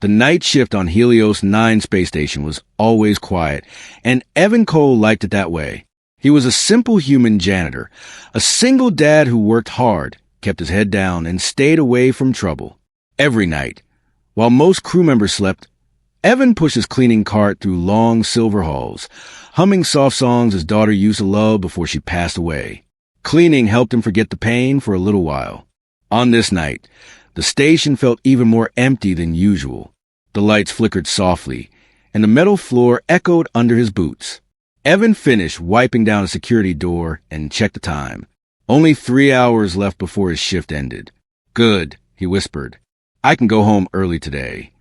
The night shift on Helios 9 space station was always quiet, and Evan Cole liked it that way. He was a simple human janitor, a single dad who worked hard, kept his head down, and stayed away from trouble. Every night, while most crew members slept, Evan pushed his cleaning cart through long silver halls, humming soft songs his daughter used to love before she passed away. Cleaning helped him forget the pain for a little while. On this night, the station felt even more empty than usual. The lights flickered softly, and the metal floor echoed under his boots. Evan finished wiping down a security door and checked the time. Only 3 hours left before his shift ended. Good, he whispered. I can go home early today.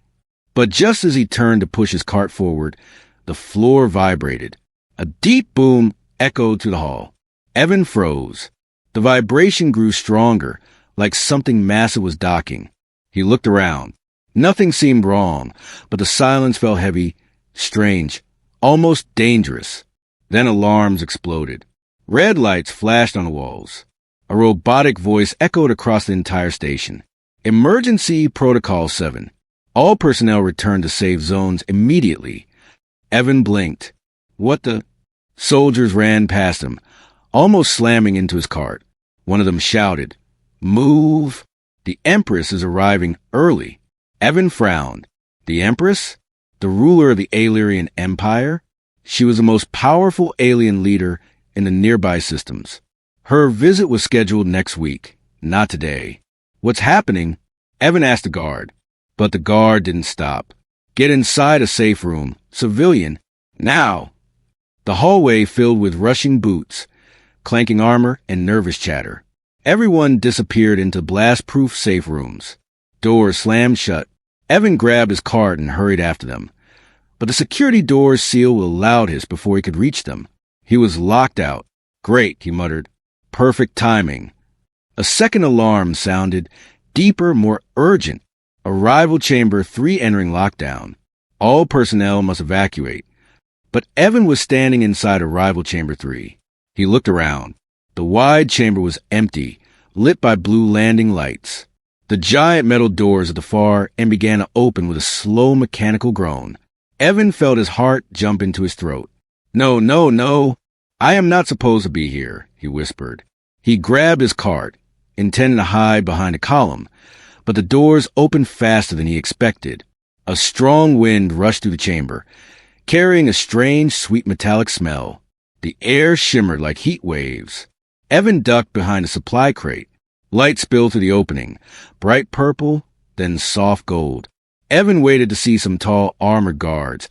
But just as he turned to push his cart forward, the floor vibrated. A deep boom echoed through the hall. Evan froze. The vibration grew stronger, like something massive was docking. He looked around. Nothing seemed wrong, but the silence felt heavy, strange, almost dangerous. Then alarms exploded. Red lights flashed on the walls. A robotic voice echoed across the entire station. Emergency Protocol 7. All personnel returned to safe zones immediately. Evan blinked. What the? Soldiers ran past him, almost slamming into his cart. One of them shouted, "Move! The Empress is arriving early." Evan frowned. The Empress? The ruler of the Alien Empire? She was the most powerful alien leader in the nearby systems. Her visit was scheduled next week, not today. What's happening? Evan asked the guard. But the guard didn't stop. Get inside a safe room. Civilian. Now. The hallway filled with rushing boots, clanking armor, and nervous chatter. Everyone disappeared into blast-proof safe rooms. Doors slammed shut. Evan grabbed his cart and hurried after them. But the security doors sealed with a loud hiss before he could reach them. He was locked out. Great, he muttered. Perfect timing. A second alarm sounded, deeper, more urgent. Arrival chamber 3 entering lockdown. All personnel must evacuate. But Evan was standing inside arrival chamber 3. He looked around. The wide chamber was empty, lit by blue landing lights. The giant metal doors at the far end began to open with a slow mechanical groan. Evan felt his heart jump into his throat. No, no, no. I am not supposed to be here, he whispered. He grabbed his cart, intending to hide behind a column, but the doors opened faster than he expected. A strong wind rushed through the chamber, carrying a strange, sweet metallic smell. The air shimmered like heat waves. Evan ducked behind a supply crate. Light spilled through the opening, bright purple, then soft gold. Evan waited to see some tall armored guards,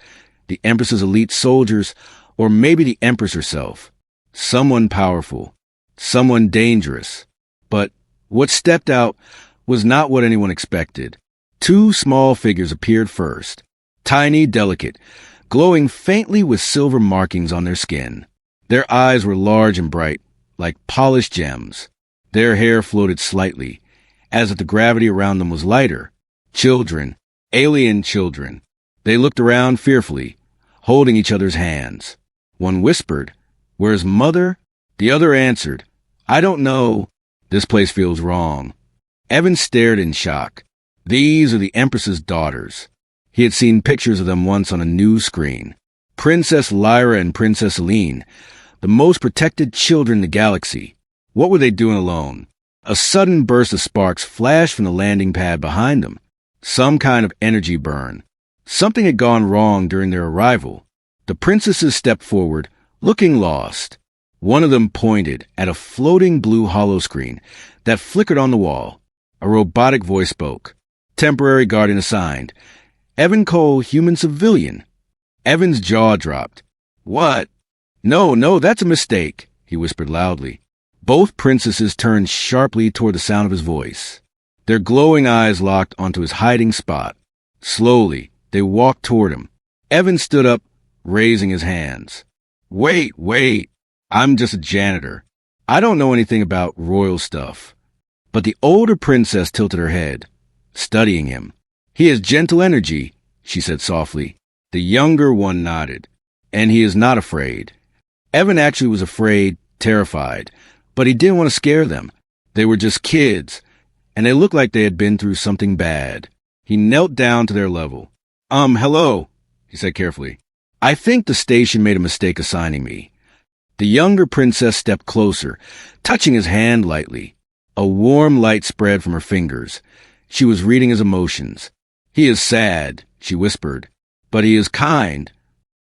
the Empress's elite soldiers, or maybe the Empress herself. Someone powerful, someone dangerous. But what stepped out was not what anyone expected. 2 small figures appeared first, tiny, delicate, glowing faintly with silver markings on their skin. Their eyes were large and bright, like polished gems. Their hair floated slightly, as if the gravity around them was lighter. Children, alien children. They looked around fearfully, holding each other's hands. One whispered, "Where's Mother?" The other answered, "I don't know. This place feels wrong." Evan stared in shock. These are the Empress's daughters. He had seen pictures of them once on a news screen. Princess Lyra and Princess Aline, the most protected children in the galaxy. What were they doing alone? A sudden burst of sparks flashed from the landing pad behind them. Some kind of energy burn. Something had gone wrong during their arrival. The princesses stepped forward, looking lost. One of them pointed at a floating blue holoscreen that flickered on the wall. A robotic voice spoke. Temporary guardian assigned. Evan Cole, human civilian. Evan's jaw dropped. What? No, that's a mistake, he whispered loudly. Both princesses turned sharply toward the sound of his voice. Their glowing eyes locked onto his hiding spot. Slowly, they walked toward him. Evan stood up, raising his hands. Wait. I'm just a janitor. I don't know anything about royal stuff. But the older princess tilted her head, studying him. He has gentle energy, she said softly. The younger one nodded. And he is not afraid. Evan actually was afraid, terrified, but he didn't want to scare them. They were just kids, and they looked like they had been through something bad. He knelt down to their level. Hello, he said carefully. I think the station made a mistake assigning me. The younger princess stepped closer, touching his hand lightly. A warm light spread from her fingers. She was reading his emotions. He is sad, she whispered, but he is kind.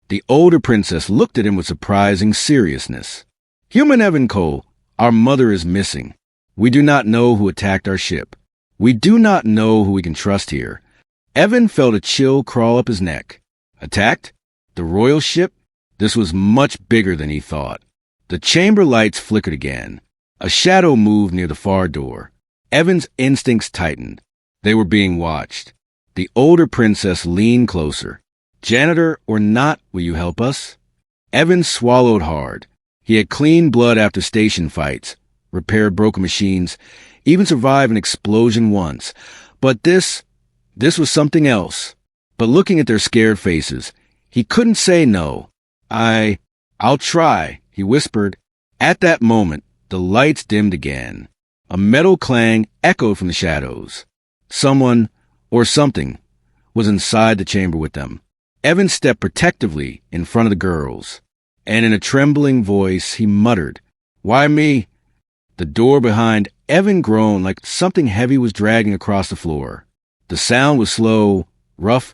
The older princess looked at him with surprising seriousness. Human Evan Cole, our mother is missing. We do not know who attacked our ship. We do not know who we can trust here. Evan felt a chill crawl up his neck. Attacked? The royal ship? This was much bigger than he thought. The chamber lights flickered again. A shadow moved near the far door. Evan's instincts tightened. They were being watched. The older princess leaned closer. Janitor or not, will you help us? Evan swallowed hard. He had cleaned blood after station fights, repaired broken machines, even survived an explosion once. But this was something else. But looking at their scared faces, he couldn't say no. I'll try, he whispered. At that moment, the lights dimmed again. A metal clang echoed from the shadows. Someone, or something, was inside the chamber with them. Evan stepped protectively in front of the girls, and in a trembling voice he muttered, "Why me?" The door behind Evan groaned like something heavy was dragging across the floor. The sound was slow, rough,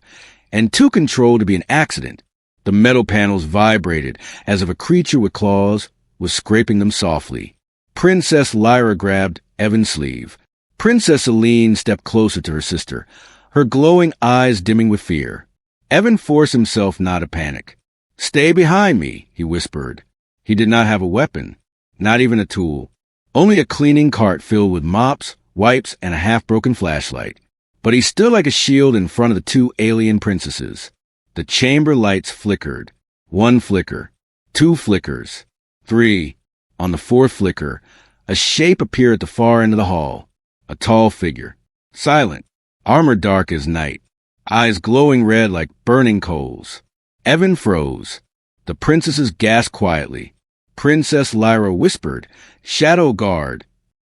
and too controlled to be an accident. The metal panels vibrated as if a creature with claws was scraping them softly. Princess Lyra grabbed Evan's sleeve. Princess Aline stepped closer to her sister, her glowing eyes dimming with fear. Evan forced himself not to panic. "Stay behind me," he whispered. He did not have a weapon, not even a tool, only a cleaning cart filled with mops, wipes, and a half-broken flashlight. But he stood like a shield in front of the two alien princesses. The chamber lights flickered. One flicker, two flickers, three. On the fourth flicker, a shape appeared at the far end of the hall. A tall figure, silent, armor dark as night, eyes glowing red like burning coals. Evan froze. The princesses gasped quietly. Princess Lyra whispered, "Shadow Guard."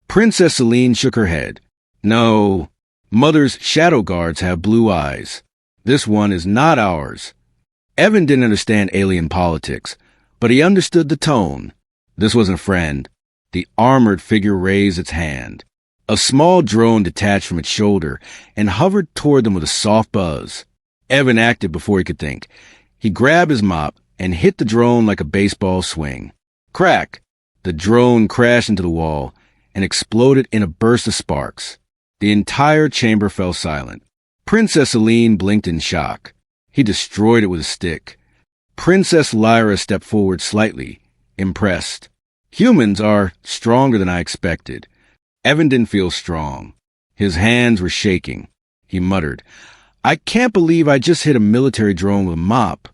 Princess Celine shook her head. "No, Mother's shadow guards have blue eyes. This one is not ours." Evan didn't understand alien politics, but he understood the tone. This wasn't a friend. The armored figure raised its hand. A small drone detached from its shoulder and hovered toward them with a soft buzz. Evan acted before he could think. He grabbed his mop and hit the drone like a baseball swing. Crack! The drone crashed into the wall and exploded in a burst of sparks. The entire chamber fell silent. Princess Aline blinked in shock. He destroyed it with a stick. Princess Lyra stepped forward slightly, impressed. "Humans are stronger than I expected." Evan didn't feel strong. His hands were shaking. He muttered, "I can't believe I just hit a military drone with a mop."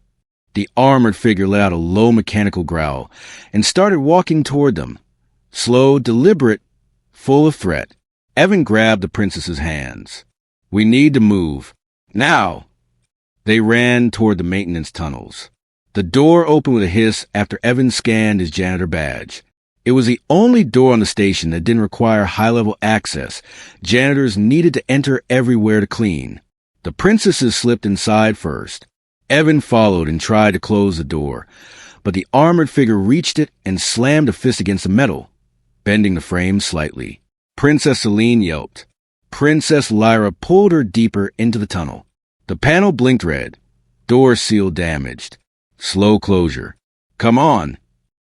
The armored figure let out a low mechanical growl and started walking toward them. Slow, deliberate, full of threat. Evan grabbed the princess's hands. "We need to move. Now!" They ran toward the maintenance tunnels. The door opened with a hiss after Evan scanned his janitor badge. It was the only door on the station that didn't require high-level access. Janitors needed to enter everywhere to clean. The princesses slipped inside first. Evan followed and tried to close the door, but the armored figure reached it and slammed a fist against the metal, bending the frame slightly. Princess Celine yelped. Princess Lyra pulled her deeper into the tunnel. The panel blinked red. Door seal damaged. Slow closure. "Come on!"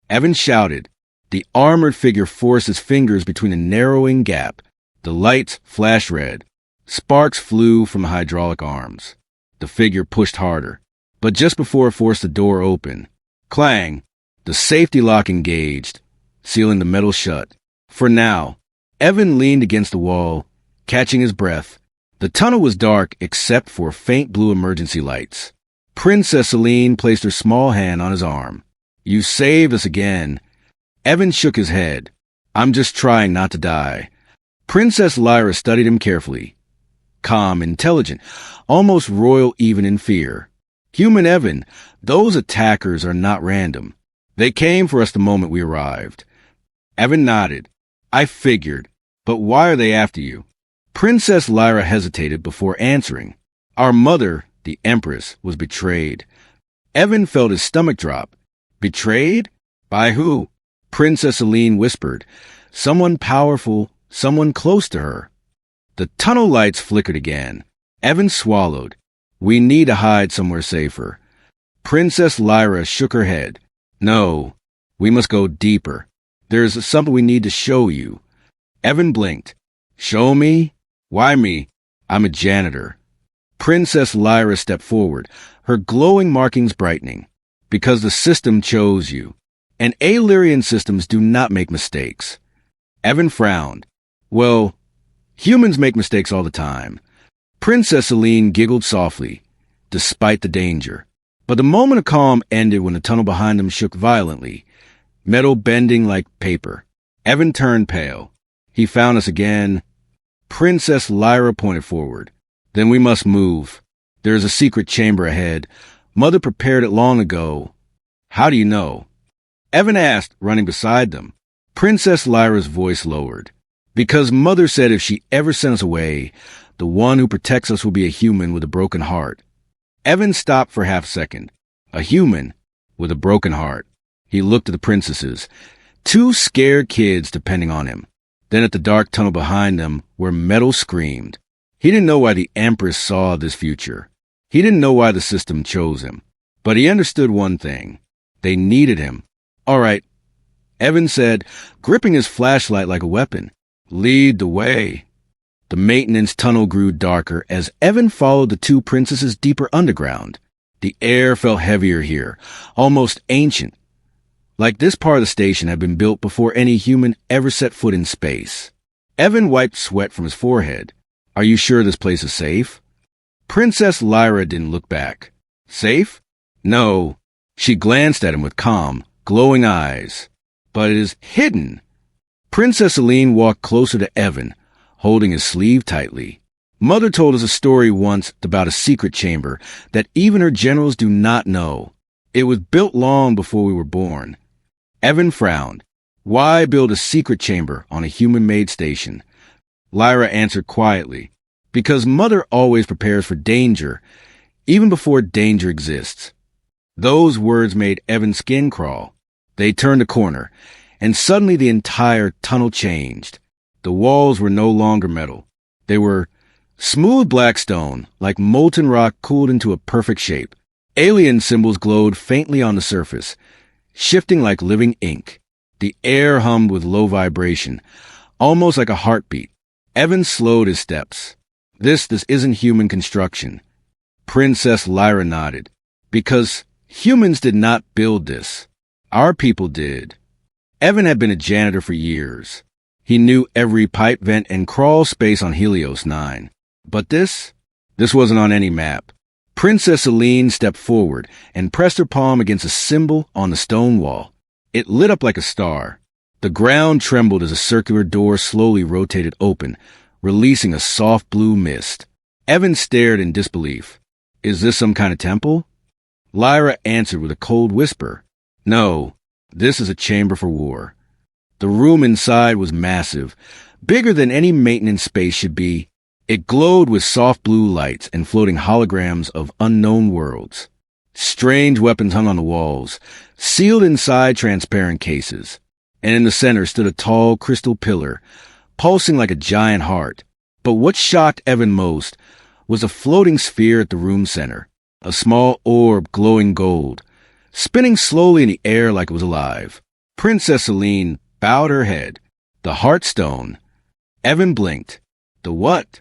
Evan shouted. The armored figure forced his fingers between a narrowing gap. The lights flashed red. Sparks flew from the hydraulic arms. The figure pushed harder, but just before it forced the door open, clang! The safety lock engaged, sealing the metal shut. For now, Evan leaned against the wall, catching his breath. The tunnel was dark except for faint blue emergency lights. Princess Celine placed her small hand on his arm. "You saved us again." Evan shook his head. "I'm just trying not to die." Princess Lyra studied him carefully. Calm, intelligent, almost royal even in fear. "Human Evan, those attackers are not random. They came for us the moment we arrived." Evan nodded. "I figured. But why are they after you?" Princess Lyra hesitated before answering. Our mother, the Empress, was betrayed. Evan felt his stomach drop. Betrayed? By who? Princess Aline whispered. Someone powerful, someone close to her. The tunnel lights flickered again. Evan swallowed. We need to hide somewhere safer. Princess Lyra shook her head. No, we must go deeper. There's something we need to show you. Evan blinked. Show me? Why me? I'm a janitor. Princess Lyra stepped forward, her glowing markings brightening. Because the system chose you. And Illyrian systems do not make mistakes. Evan frowned. Well, humans make mistakes all the time. Princess Aline giggled softly, despite the danger. But the moment of calm ended when the tunnel behind them shook violently, metal bending like paper. Evan turned pale. He found us again. Princess Lyra pointed forward. Then we must move. There is a secret chamber ahead. Mother prepared it long ago. How do you know? Evan asked, running beside them. Princess Lyra's voice lowered. Because Mother said if she ever sent us away, the one who protects us will be a human with a broken heart. Evan stopped for half a second. A human with a broken heart. He looked at the princesses, two scared kids depending on him. Then at the dark tunnel behind them, where metal screamed. He didn't know why the Empress saw this future. He didn't know why the system chose him. But he understood one thing. They needed him. All right, Evan said, gripping his flashlight like a weapon. Lead the way. The maintenance tunnel grew darker as Evan followed the two princesses deeper underground. The air felt heavier here, almost ancient. Like this part of the station had been built before any human ever set foot in space. Evan wiped sweat from his forehead. Are you sure this place is safe? Princess Lyra didn't look back. Safe? No. She glanced at him with calm, glowing eyes. But it is hidden. Princess Aline walked closer to Evan, holding his sleeve tightly. Mother told us a story once about a secret chamber that even her generals do not know. It was built long before we were born. Evan frowned. Why build a secret chamber on a human-made station? Lyra answered quietly. Because Mother always prepares for danger, even before danger exists. Those words made Evan's skin crawl. They turned a corner, and suddenly the entire tunnel changed. The walls were no longer metal. They were smooth black stone, like molten rock cooled into a perfect shape. Alien symbols glowed faintly on the surface, shifting like living ink. The air hummed with low vibration, almost like a heartbeat. Evan slowed his steps. This isn't human construction. Princess Lyra nodded. Because humans did not build this. Our people did. Evan had been a janitor for years. He knew every pipe vent and crawl space on Helios 9. But this wasn't on any map. Princess Aline stepped forward and pressed her palm against a symbol on the stone wall. It lit up like a star. The ground trembled as a circular door slowly rotated open, releasing a soft blue mist. Evan stared in disbelief. Is this some kind of temple? Lyra answered with a cold whisper. No, this is a chamber for war. The room inside was massive, bigger than any maintenance space should be. It glowed with soft blue lights and floating holograms of unknown worlds. Strange weapons hung on the walls, sealed inside transparent cases. And in the center stood a tall crystal pillar, pulsing like a giant heart. But what shocked Evan most was a floating sphere at the room center, a small orb glowing gold, spinning slowly in the air like it was alive. Princess Aline bowed her head. The Heartstone. Evan blinked. The what?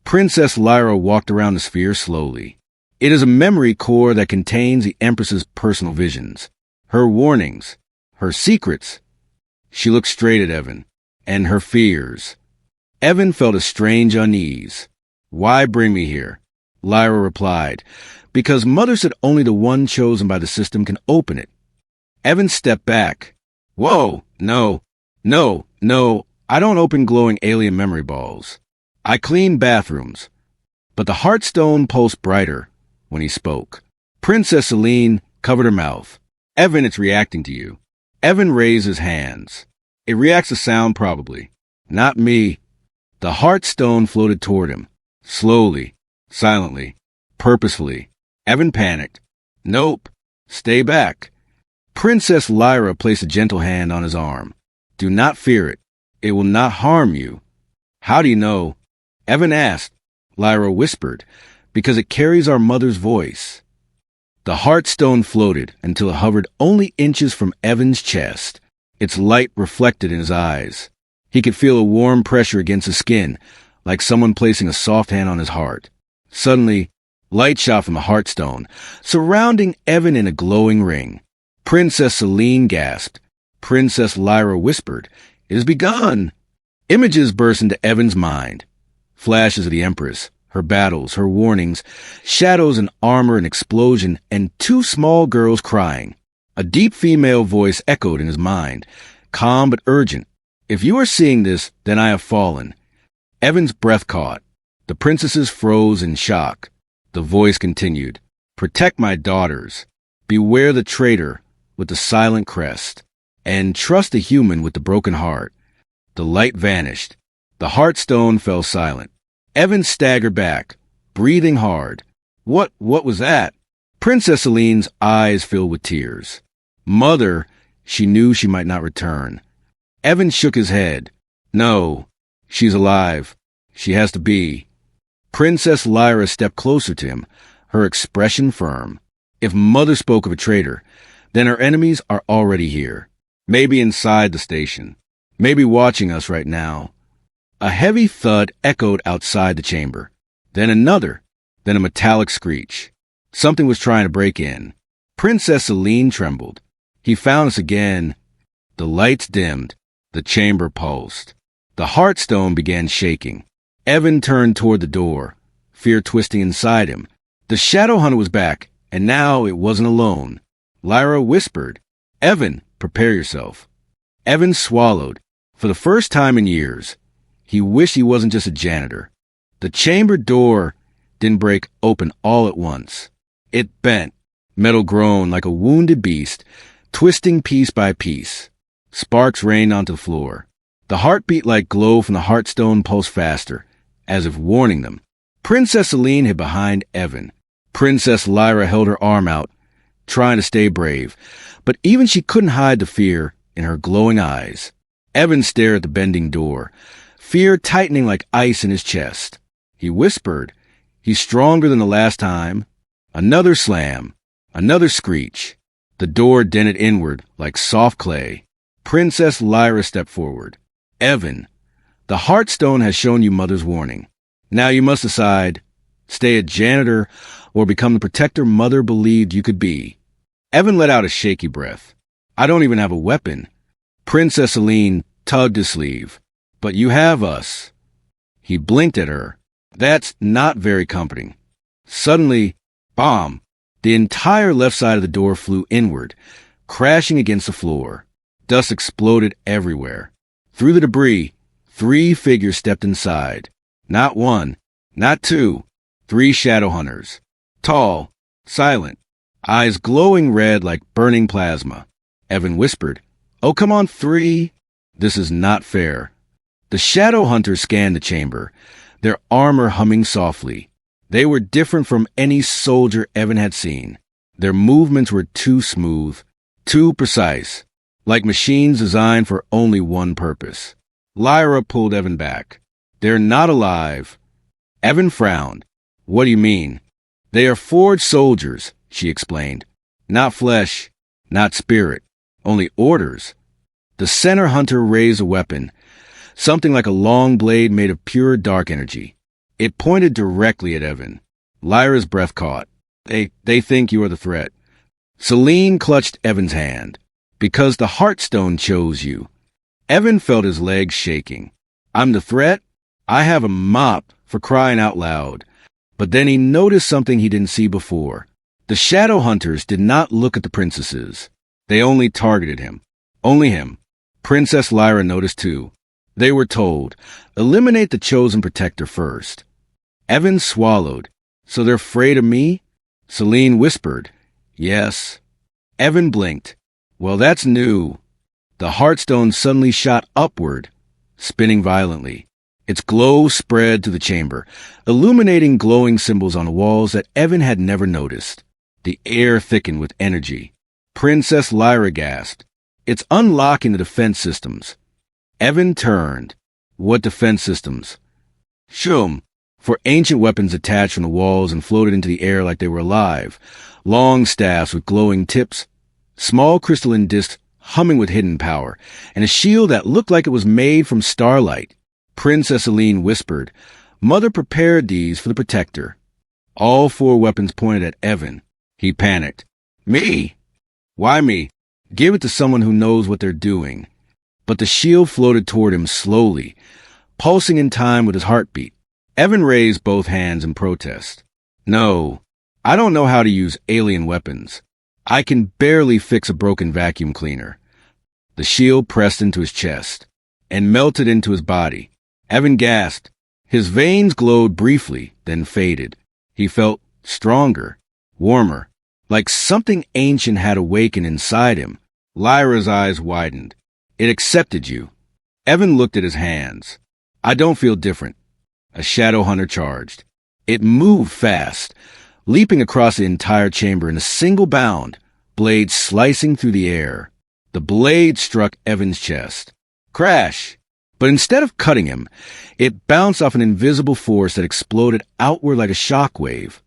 Princess Lyra walked around the sphere slowly. It is a memory core that contains the Empress's personal visions, her warnings, her secrets. She looked straight at Evan, and her fears. Evan felt a strange unease. Why bring me here? Lyra replied, because Mother said only the one chosen by the system can open it. Evan stepped back. Whoa, no, I don't open glowing alien memory balls. I clean bathrooms. But the Heartstone pulsed brighter when he spoke. Princess Aline covered her mouth. Evan, it's reacting to you. Evan raised his hands. It reacts to sound, probably. Not me. The Heartstone floated toward him. Slowly, silently, purposefully. Evan panicked. Nope. Stay back. Princess Lyra placed a gentle hand on his arm. Do not fear it. It will not harm you. How do you know? Evan asked. Lyra whispered. Because it carries our mother's voice. The Heartstone floated until it hovered only inches from Evan's chest. Its light reflected in his eyes. He could feel a warm pressure against his skin, like someone placing a soft hand on his heart. Suddenly, light shot from the Heartstone, surrounding Evan in a glowing ring. Princess Celine gasped. Princess Lyra whispered, "It has begun!" Images burst into Evan's mind. Flashes of the Empress, her battles, her warnings, shadows and armor and explosion, and two small girls crying. A deep female voice echoed in his mind, calm but urgent. If you are seeing this, then I have fallen. Evan's breath caught. The princesses froze in shock. The voice continued, "Protect my daughters. Beware the traitor with the silent crest. And trust the human with the broken heart." The light vanished. The Heartstone fell silent. Evan staggered back, breathing hard. What was that? Princess Celine's eyes filled with tears. Mother, she knew she might not return. Evan shook his head. No, she's alive. She has to be. Princess Lyra stepped closer to him, her expression firm. If Mother spoke of a traitor, then her enemies are already here. Maybe inside the station. Maybe watching us right now. A heavy thud echoed outside the chamber. Then another. Then a metallic screech. Something was trying to break in. Princess Celine trembled. He found us again. The lights dimmed. The chamber pulsed. The Heartstone began shaking. Evan turned toward the door, fear twisting inside him. The Shadow Hunter was back, and now it wasn't alone. Lyra whispered, "Evan, prepare yourself." Evan swallowed. For the first time in years, he wished he wasn't just a janitor. The chamber door didn't break open all at once. It bent, metal groaned like a wounded beast, twisting piece by piece. Sparks rained onto the floor. The heartbeat like glow from the Heartstone pulsed faster, as if warning them. Princess Celine hid behind Evan. Princess Lyra held her arm out, trying to stay brave, but even she couldn't hide the fear in her glowing eyes. Evan stared at the bending door, fear tightening like ice in his chest. He whispered, "He's stronger than the last time." Another slam, another screech. The door dented inward like soft clay. Princess Lyra stepped forward. "Evan, the Heartstone has shown you Mother's warning. Now you must decide, stay a janitor or become the protector Mother believed you could be." Evan let out a shaky breath. "I don't even have a weapon." Princess Celine tugged his sleeve. "But you have us." He blinked at her. "That's not very comforting." Suddenly, bomb! The entire left side of the door flew inward, crashing against the floor. Dust exploded everywhere. Through the debris, 3 figures stepped inside. Not 1, not 2, 3 shadow hunters. Tall, silent, eyes glowing red like burning plasma. Evan whispered, "Oh, come on, 3. This is not fair." The shadow hunters scanned the chamber, their armor humming softly. They were different from any soldier Evan had seen. Their movements were too smooth, too precise, like machines designed for only one purpose. Lyra pulled Evan back. "They're not alive." Evan frowned. "What do you mean?" "They are forged soldiers," she explained. "Not flesh, not spirit, only orders." The center hunter raised a weapon, something like a long blade made of pure dark energy. It pointed directly at Evan. Lyra's breath caught. They think you are the threat." Celine clutched Evan's hand. "Because the Heartstone chose you." Evan felt his legs shaking. "I'm the threat? I have a mop, for crying out loud." But then he noticed something he didn't see before. The shadow hunters did not look at the princesses. They only targeted him. Only him. Princess Lyra noticed too. They were told, eliminate the chosen protector first. Evan swallowed. "So they're afraid of me?" Celine whispered, "Yes." Evan blinked. "Well, that's new." The Heartstone suddenly shot upward, spinning violently. Its glow spread through the chamber, illuminating glowing symbols on the walls that Evan had never noticed. The air thickened with energy. Princess Lyra gasped. It's unlocking the defense systems. Evan turned. What defense systems? Shum. For ancient weapons attached from the walls and floated into the air like they were alive. Long staffs with glowing tips, small crystalline discs humming with hidden power, and a shield that looked like it was made from starlight. Princess Aline whispered, Mother prepared these for the protector. All 4 weapons pointed at Evan. He panicked. Me? Why me? Give it to someone who knows what they're doing. But the shield floated toward him slowly, pulsing in time with his heartbeat. Evan raised both hands in protest. No, I don't know how to use alien weapons. I can barely fix a broken vacuum cleaner. The shield pressed into his chest and melted into his body. Evan gasped. His veins glowed briefly, then faded. He felt stronger, warmer, like something ancient had awakened inside him. Lyra's eyes widened. It accepted you. Evan looked at his hands. I don't feel different. A shadow hunter charged. It moved fast, leaping across the entire chamber in a single bound, blade slicing through the air. The blade struck Evan's chest. Crash! But instead of cutting him, it bounced off an invisible force that exploded outward like a shockwave,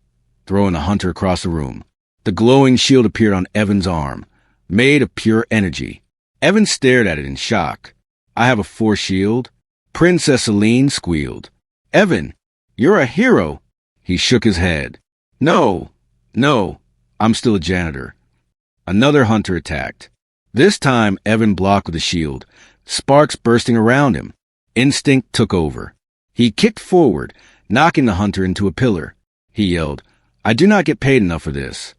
throwing the hunter across the room. The glowing shield appeared on Evan's arm, made of pure energy. Evan stared at it in shock. I have a force shield. Princess Aline squealed. Evan, you're a hero. He shook his head. No, I'm still a janitor. Another hunter attacked. This time, Evan blocked with a shield, sparks bursting around him. Instinct took over. He kicked forward, knocking the hunter into a pillar. He yelled, I do not get paid enough for this.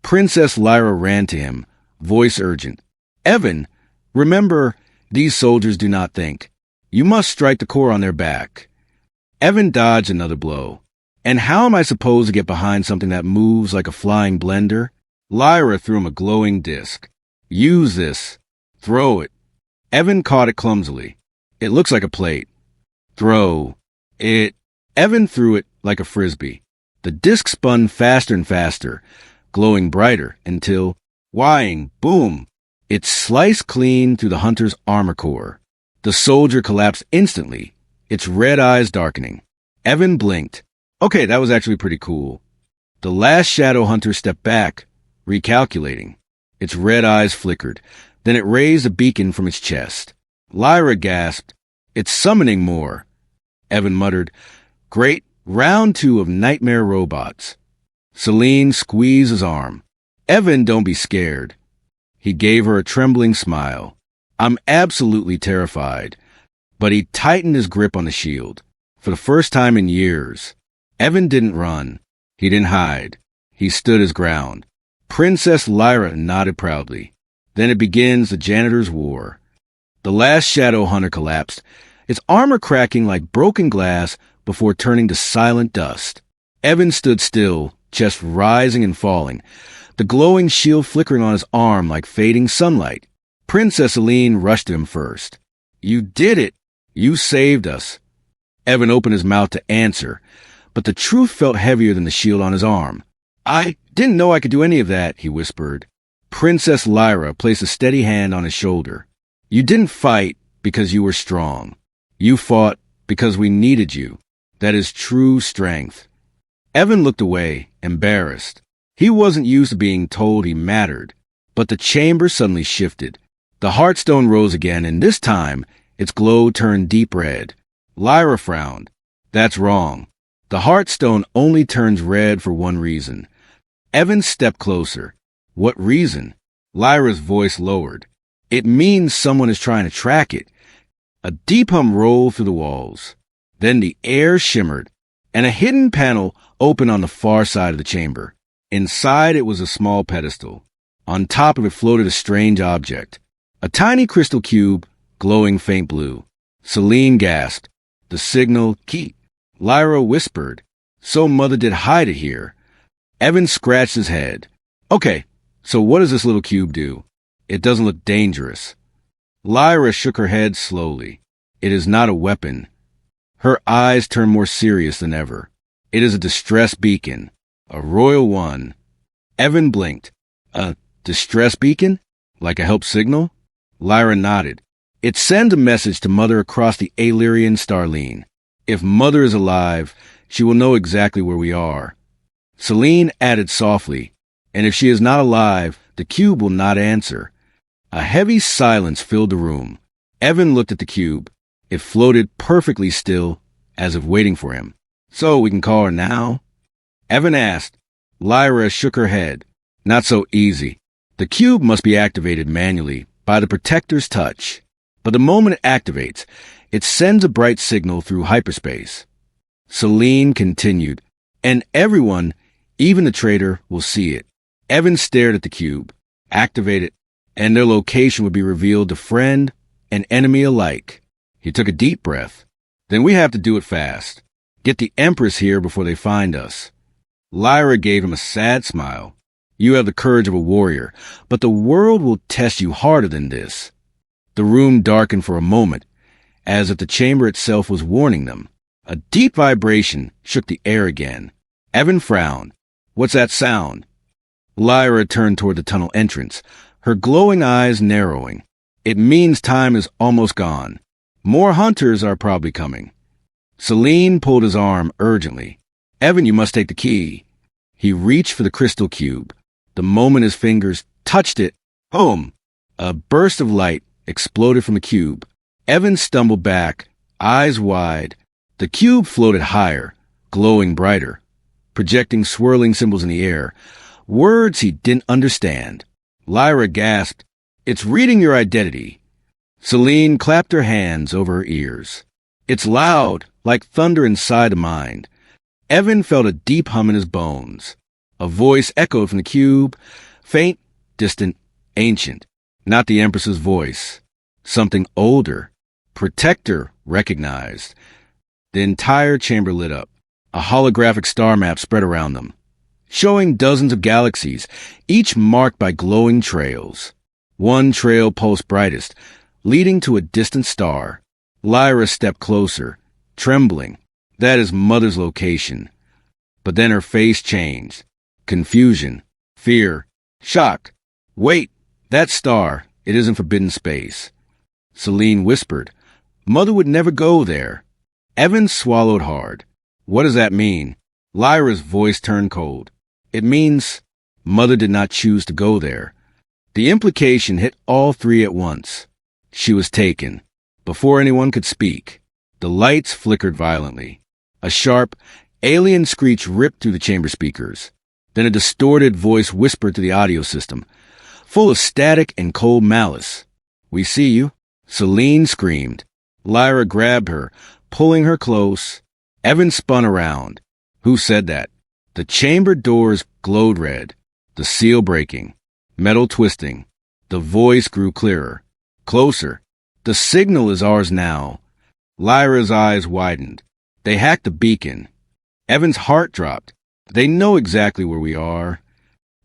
Princess Lyra ran to him, voice urgent. Evan, remember, these soldiers do not think. You must strike the core on their back. Evan dodged another blow. And how am I supposed to get behind something that moves like a flying blender? Lyra threw him a glowing disc. Use this. Throw it. Evan caught it clumsily. It looks like a plate. Throw it. Evan threw it like a frisbee. The disc spun faster and faster, glowing brighter until, whying, boom, it sliced clean through the hunter's armor core. The soldier collapsed instantly, its red eyes darkening. Evan blinked. Okay, that was actually pretty cool. The last shadow hunter stepped back, recalculating. Its red eyes flickered. Then it raised a beacon from its chest. Lyra gasped. It's summoning more. Evan muttered, Great, round 2 of nightmare robots. Celine squeezed his arm. Evan, don't be scared. He gave her a trembling smile. I'm absolutely terrified. But he tightened his grip on the shield. For the first time in years. Evan didn't run. He didn't hide. He stood his ground. Princess Lyra nodded proudly. Then it begins the janitor's war. The last shadow hunter collapsed, its armor cracking like broken glass before turning to silent dust. Evan stood still, chest rising and falling, the glowing shield flickering on his arm like fading sunlight. Princess Aline rushed at him first. You did it! You saved us. Evan opened his mouth to answer, but the truth felt heavier than the shield on his arm. I didn't know I could do any of that, he whispered. Princess Lyra placed a steady hand on his shoulder. You didn't fight because you were strong. You fought because we needed you. That is true strength. Evan looked away, embarrassed. He wasn't used to being told he mattered. But the chamber suddenly shifted. The heartstone rose again, and this time, its glow turned deep red. Lyra frowned. That's wrong. The heartstone only turns red for one reason. Evan stepped closer. What reason? Lyra's voice lowered. It means someone is trying to track it. A deep hum rolled through the walls. Then the air shimmered, and a hidden panel opened on the far side of the chamber. Inside it was a small pedestal. On top of it floated a strange object. A tiny crystal cube, glowing faint blue. Celine gasped. The signal key. Lyra whispered. So Mother did hide it here. Evan scratched his head. Okay, so what does this little cube do? It doesn't look dangerous. Lyra shook her head slowly. It is not a weapon. Her eyes turn more serious than ever. It is a distress beacon. A royal one. Evan blinked. A distress beacon? Like a help signal? Lyra nodded. It sends a message to Mother across the Alyrian Starline. If Mother is alive, she will know exactly where we are. Celine added softly, and if she is not alive, the cube will not answer. A heavy silence filled the room. Evan looked at the cube. It floated perfectly still, as if waiting for him. So we can call her now? Evan asked. Lyra shook her head. Not so easy. The cube must be activated manually by the Protector's touch. But the moment it activates, it sends a bright signal through hyperspace. Celine continued, and everyone, even the traitor, will see it. Evan stared at the cube. Activate it, and their location would be revealed to friend and enemy alike. He took a deep breath. Then we have to do it fast. Get the Empress here before they find us. Lyra gave him a sad smile. You have the courage of a warrior, but the world will test you harder than this. The room darkened for a moment, as if the chamber itself was warning them. A deep vibration shook the air again. Evan frowned. What's that sound? Lyra turned toward the tunnel entrance, her glowing eyes narrowing. It means time is almost gone. More hunters are probably coming. Celine pulled his arm urgently. Evan, you must take the key. He reached for the crystal cube. The moment his fingers touched it, boom! A burst of light exploded from the cube. Evan stumbled back, eyes wide. The cube floated higher, glowing brighter, projecting swirling symbols in the air, words he didn't understand. Lyra gasped, It's reading your identity. Celine clapped her hands over her ears. It's loud, like thunder inside the mind. Evan felt a deep hum in his bones. A voice echoed from the cube, faint, distant, ancient. Not the Empress's voice. Something older. Protector recognized. The entire chamber lit up. A holographic star map spread around them, showing dozens of galaxies, each marked by glowing trails. One trail pulsed brightest, leading to a distant star. Lyra stepped closer, trembling. That is Mother's location. But then her face changed. Confusion, fear, shock. Wait, that star, it isn't forbidden space. Celine whispered, Mother would never go there. Evan swallowed hard. What does that mean? Lyra's voice turned cold. It means Mother did not choose to go there. The implication hit all three at once. She was taken. Before anyone could speak, the lights flickered violently. A sharp, alien screech ripped through the chamber speakers. Then a distorted voice whispered to the audio system, full of static and cold malice. We see you. Celine screamed. Lyra grabbed her, pulling her close. Evan spun around. Who said that? The chamber doors glowed red, the seal breaking, metal twisting. The voice grew clearer, closer. The signal is ours now. Lyra's eyes widened. They hacked the beacon. Evan's heart dropped. They know exactly where we are.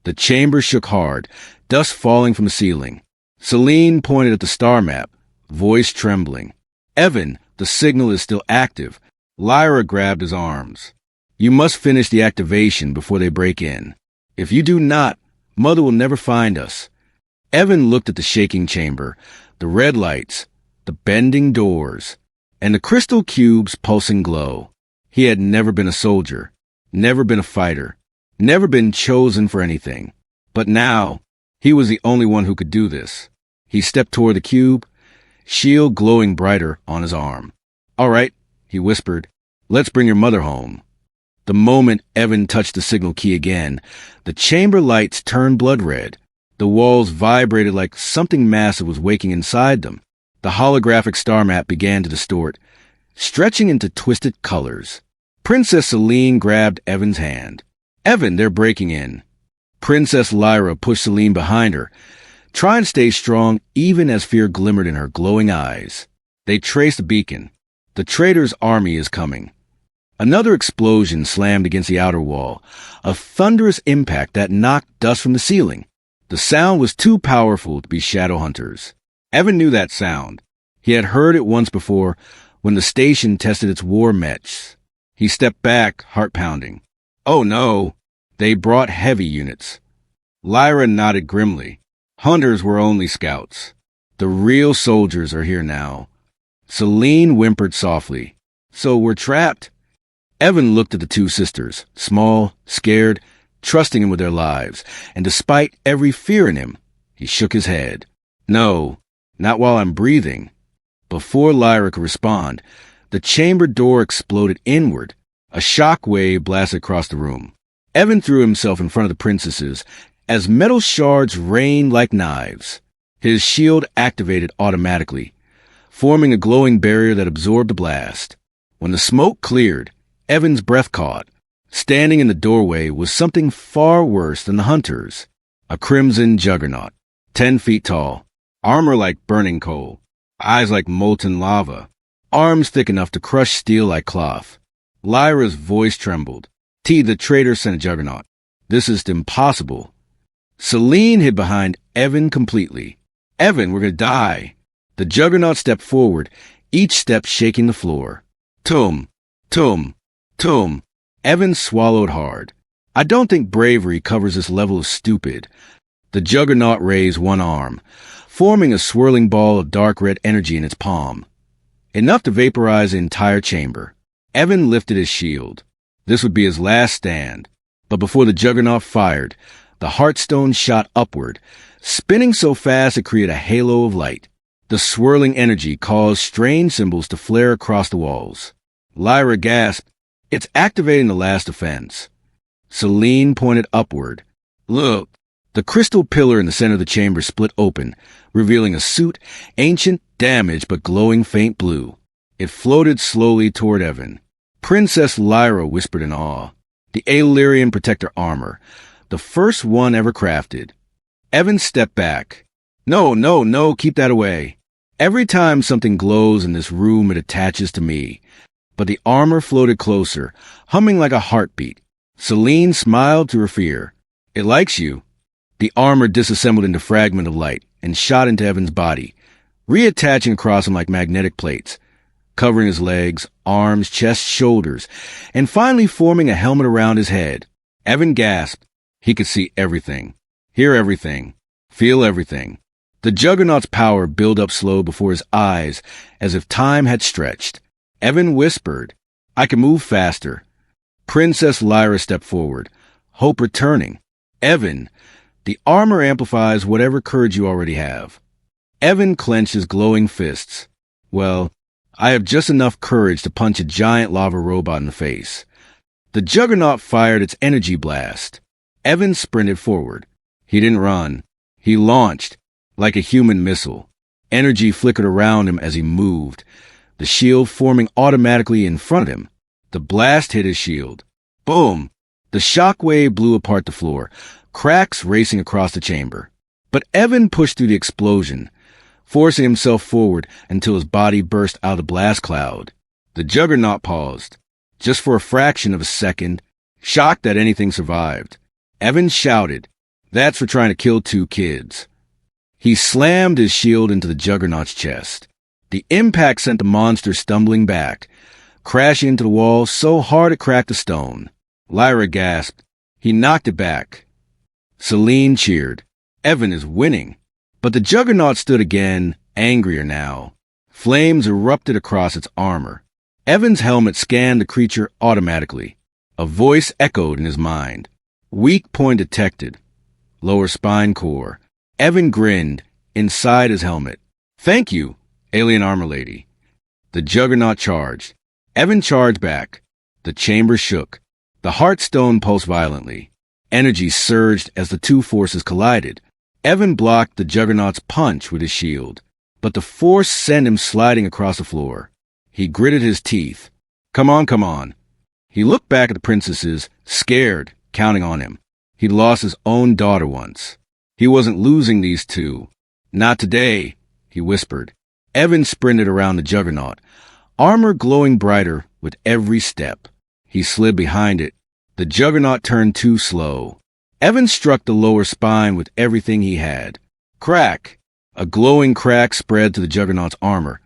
The chamber shook hard, dust falling from the ceiling. Celine pointed at the star map, voice trembling. Evan, the signal is still active. Lyra grabbed his arms. You must finish the activation before they break in. If you do not, Mother will never find us. Evan looked at the shaking chamber, the red lights, the bending doors, and the crystal cube's pulsing glow. He had never been a soldier, never been a fighter, never been chosen for anything. But now, he was the only one who could do this. He stepped toward the cube, shield glowing brighter on his arm. All right, he whispered. Let's bring your mother home. The moment Evan touched the signal key again, the chamber lights turned blood red. The walls vibrated like something massive was waking inside them. The holographic star map began to distort, stretching into twisted colors. Princess Celine grabbed Evan's hand. Evan, they're breaking in. Princess Lyra pushed Celine behind her, trying to stay strong even as fear glimmered in her glowing eyes. They traced the beacon. The traitor's army is coming. Another explosion slammed against the outer wall, a thunderous impact that knocked dust from the ceiling. The sound was too powerful to be shadow hunters. Evan knew that sound. He had heard it once before, when the station tested its war mechs. He stepped back, heart pounding. Oh no, they brought heavy units. Lyra nodded grimly. Hunters were only scouts. The real soldiers are here now. Celine whimpered softly. So we're trapped? Evan looked at the two sisters, small, scared, trusting him with their lives, and despite every fear in him, he shook his head. No, not while I'm breathing. Before Lyra could respond, the chamber door exploded inward. A shock wave blasted across the room. Evan threw himself in front of the princesses as metal shards rained like knives. His shield activated automatically, forming a glowing barrier that absorbed the blast. When the smoke cleared, Evan's breath caught. Standing in the doorway was something far worse than the hunters. A crimson juggernaut, 10 feet tall, armor like burning coal, eyes like molten lava, arms thick enough to crush steel like cloth. Lyra's voice trembled. The traitor sent a juggernaut. This is impossible. Celine hid behind Evan completely. Evan, we're gonna die. The juggernaut stepped forward, each step shaking the floor. Tum, tum, tum. Evan swallowed hard. I don't think bravery covers this level of stupid. The juggernaut raised one arm, forming a swirling ball of dark red energy in its palm. Enough to vaporize the entire chamber. Evan lifted his shield. This would be his last stand. But before the juggernaut fired, the Heartstone shot upward, spinning so fast it created a halo of light. The swirling energy caused strange symbols to flare across the walls. Lyra gasped. It's activating the last defense. Celine pointed upward. Look. The crystal pillar in the center of the chamber split open, revealing a suit, ancient, damaged, but glowing faint blue. It floated slowly toward Evan. Princess Lyra whispered in awe. The Illyrian protector armor, the first one ever crafted. Evan stepped back. No, keep that away. Every time something glows in this room, it attaches to me. But the armor floated closer, humming like a heartbeat. Celine smiled through her fear. It likes you. The armor disassembled into fragment of light and shot into Evan's body, reattaching across him like magnetic plates, covering his legs, arms, chest, shoulders, and finally forming a helmet around his head. Evan gasped. He could see everything, hear everything, feel everything. The juggernaut's power built up slow before his eyes as if time had stretched. Evan whispered, I can move faster. Princess Lyra stepped forward, hope returning. Evan, the armor amplifies whatever courage you already have. Evan clenched his glowing fists. Well, I have just enough courage to punch a giant lava robot in the face. The juggernaut fired its energy blast. Evan sprinted forward. He didn't run. He launched, like a human missile. Energy flickered around him as he moved, the shield forming automatically in front of him. The blast hit his shield. Boom! The shockwave blew apart the floor, cracks racing across the chamber. But Evan pushed through the explosion, forcing himself forward until his body burst out of the blast cloud. The juggernaut paused, just for a fraction of a second, shocked that anything survived. Evan shouted, That's for trying to kill 2 kids. He slammed his shield into the juggernaut's chest. The impact sent the monster stumbling back, crashing into the wall so hard it cracked a stone. Lyra gasped. He knocked it back. Celine cheered. Evan is winning. But the juggernaut stood again, angrier now. Flames erupted across its armor. Evan's helmet scanned the creature automatically. A voice echoed in his mind. Weak point detected. Lower spine core. Evan grinned, inside his helmet. Thank you, alien armor lady. The juggernaut charged. Evan charged back. The chamber shook. The Heartstone pulsed violently. Energy surged as the two forces collided. Evan blocked the juggernaut's punch with his shield, but the force sent him sliding across the floor. He gritted his teeth. Come on. He looked back at the princesses, scared, counting on him. He'd lost his own daughter once. He wasn't losing these two. Not today, he whispered. Evan sprinted around the juggernaut, armor glowing brighter with every step. He slid behind it. The juggernaut turned too slow. Evan struck the lower spine with everything he had. Crack! A glowing crack spread to the juggernaut's armor,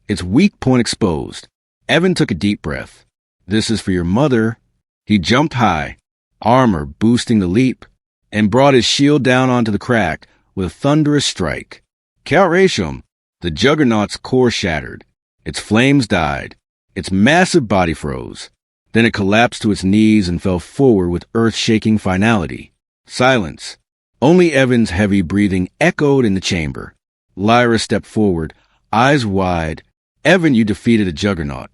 its weak point exposed. Evan took a deep breath. This is for your mother. He jumped high, armor boosting the leap, and brought his shield down onto the crack with a thunderous strike. Calratium, the Juggernaut's core shattered. Its flames died. Its massive body froze. Then it collapsed to its knees and fell forward with earth-shaking finality. Silence. Only Evan's heavy breathing echoed in the chamber. Lyra stepped forward, eyes wide. Evan, you defeated a Juggernaut.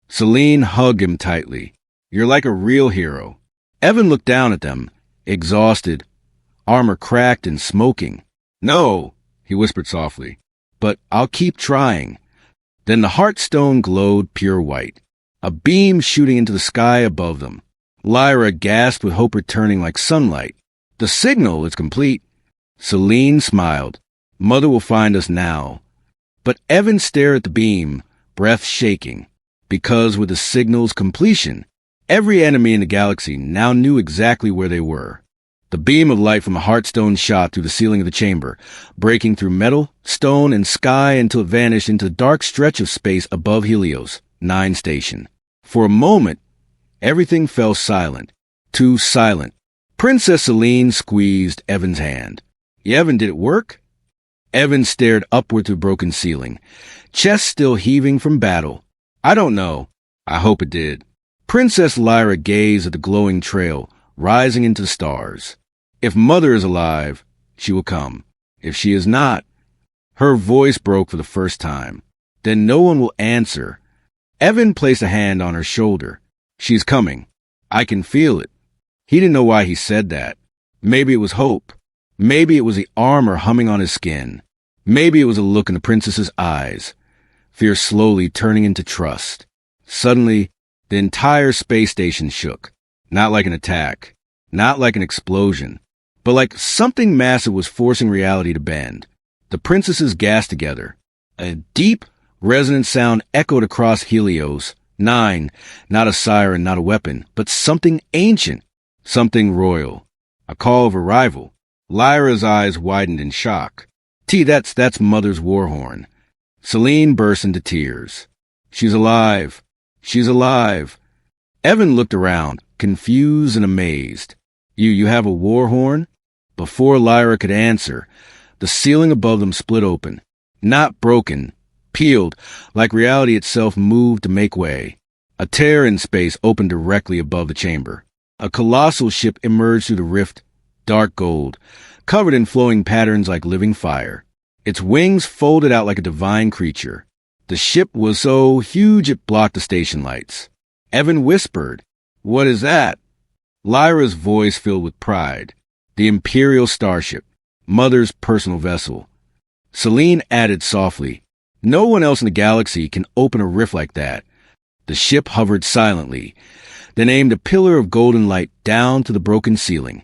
Celine hugged him tightly. You're like a real hero. Evan looked down at them, exhausted, armor cracked and smoking. No, he whispered softly, but I'll keep trying. Then the Heartstone glowed pure white, a beam shooting into the sky above them. Lyra gasped with hope returning like sunlight. The signal is complete. Celine smiled. Mother will find us now. But Evan stared at the beam, breath shaking, because with the signal's completion, every enemy in the galaxy now knew exactly where they were. The beam of light from the Heartstone shot through the ceiling of the chamber, breaking through metal, stone, and sky until it vanished into the dark stretch of space above Helios, 9 station. For a moment, everything fell silent. Too silent. Princess Celine squeezed Evan's hand. Evan, did it work? Evan stared upward through broken ceiling, chest still heaving from battle. I don't know. I hope it did. Princess Lyra gazed at the glowing trail, rising into the stars. If Mother is alive, she will come. If she is not, her voice broke for the first time. Then no one will answer. Evan placed a hand on her shoulder. She's coming. I can feel it. He didn't know why he said that. Maybe it was hope. Maybe it was the armor humming on his skin. Maybe it was a look in the princess's eyes. Fear slowly turning into trust. Suddenly, the entire space station shook. Not like an attack. Not like an explosion. But like something massive was forcing reality to bend. The princesses gasped together. A deep, resonant sound echoed across Helios. 9, not a siren, not a weapon, but something ancient. Something royal. A call of arrival. Lyra's eyes widened in shock. That's Mother's war horn. Celine burst into tears. She's alive. She's alive. Evan looked around, confused and amazed. You have a war horn? Before Lyra could answer, the ceiling above them split open. Not broken, peeled, like reality itself moved to make way. A tear in space opened directly above the chamber. A colossal ship emerged through the rift, dark gold, covered in flowing patterns like living fire. Its wings folded out like a divine creature. The ship was so huge it blocked the station lights. Evan whispered, "What is that?" Lyra's voice filled with pride. The Imperial Starship, Mother's personal vessel. Celine added softly, "No one else in the galaxy can open a rift like that." The ship hovered silently, then aimed a pillar of golden light down to the broken ceiling.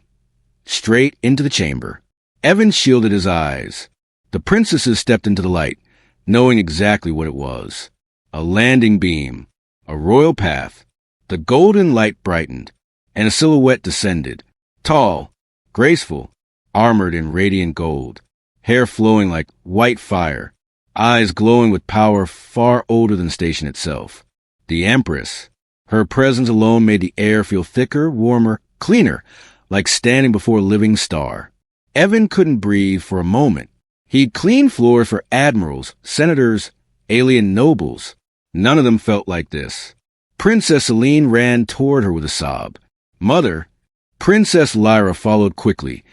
Straight into the chamber. Evan shielded his eyes. The princesses stepped into the light, knowing exactly what it was. A landing beam. A royal path. The golden light brightened, and a silhouette descended. Tall, graceful, armored in radiant gold. Hair flowing like white fire. Eyes glowing with power far older than the station itself. The Empress. Her presence alone made the air feel thicker, warmer, cleaner, like standing before a living star. Evan couldn't breathe for a moment. He'd cleaned floors for admirals, senators, alien nobles. None of them felt like this. Princess Celine ran toward her with a sob. Mother. Princess Lyra followed quickly,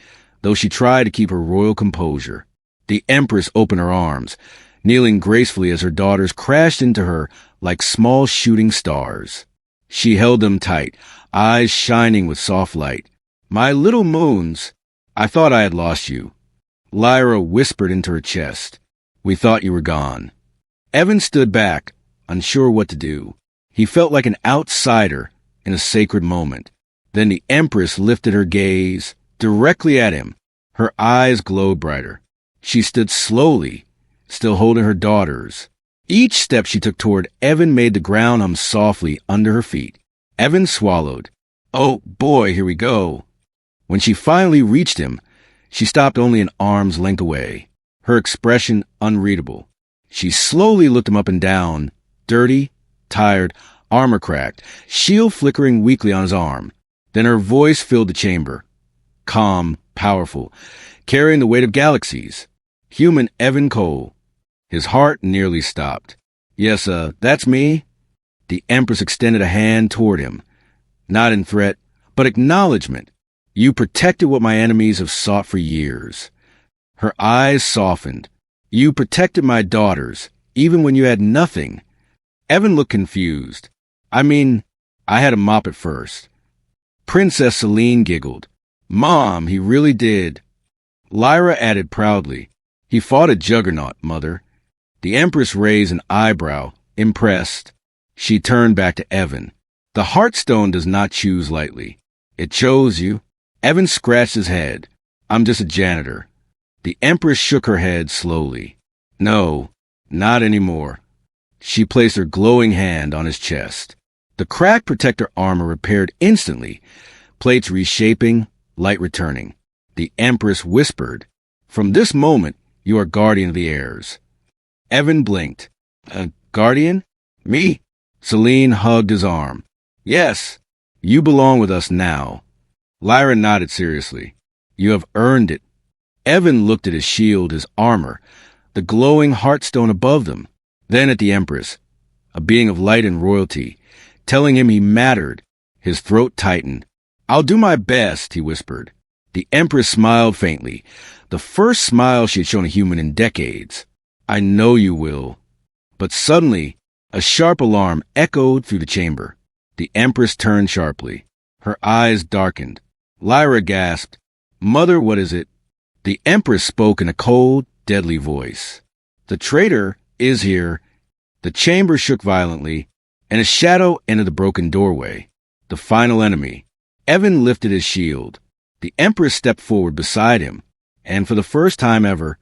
though she tried to keep her royal composure. The Empress opened her arms, kneeling gracefully as her daughters crashed into her like small shooting stars. She held them tight, eyes shining with soft light. "My little moons, I thought I had lost you." Lyra whispered into her chest, "We thought you were gone." Evan stood back, unsure what to do. He felt like an outsider in a sacred moment. Then the Empress lifted her gaze directly at him. Her eyes glowed brighter. She stood slowly, still holding her daughters. Each step she took toward Evan made the ground hum softly under her feet. Evan swallowed. "Oh boy, here we go." When she finally reached him, she stopped only an arm's length away, her expression unreadable. She slowly looked him up and down, dirty, tired, armor cracked, shield flickering weakly on his arm. Then her voice filled the chamber. Calm, powerful, carrying the weight of galaxies. Human Evan Cole. His heart nearly stopped. Yes, that's me. The Empress extended a hand toward him. Not in threat, but acknowledgement. You protected what my enemies have sought for years. Her eyes softened. You protected my daughters, even when you had nothing. Evan looked confused. I mean, I had a mop at first. Princess Celine giggled. Mom, he really did. Lyra added proudly. He fought a juggernaut, Mother. The Empress raised an eyebrow, impressed. She turned back to Evan. The Heartstone does not choose lightly. It chose you. Evan scratched his head. I'm just a janitor. The Empress shook her head slowly. No, not anymore. She placed her glowing hand on his chest. The cracked protector armor repaired instantly, plates reshaping, light returning. The Empress whispered, From this moment, you are guardian of the heirs. Evan blinked. Guardian? Me? Celine hugged his arm. Yes, you belong with us now. Lyra nodded seriously. You have earned it. Evan looked at his shield, his armor, the glowing Heartstone above them, then at the Empress, a being of light and royalty, telling him he mattered. His throat tightened. I'll do my best, he whispered. The Empress smiled faintly, the first smile she had shown a human in decades. I know you will. But suddenly, a sharp alarm echoed through the chamber. The Empress turned sharply. Her eyes darkened. Lyra gasped, Mother, what is it? The Empress spoke in a cold, deadly voice. The traitor is here. The chamber shook violently, and a shadow entered the broken doorway. The final enemy. Evan lifted his shield. The Empress stepped forward beside him, and for the first time ever,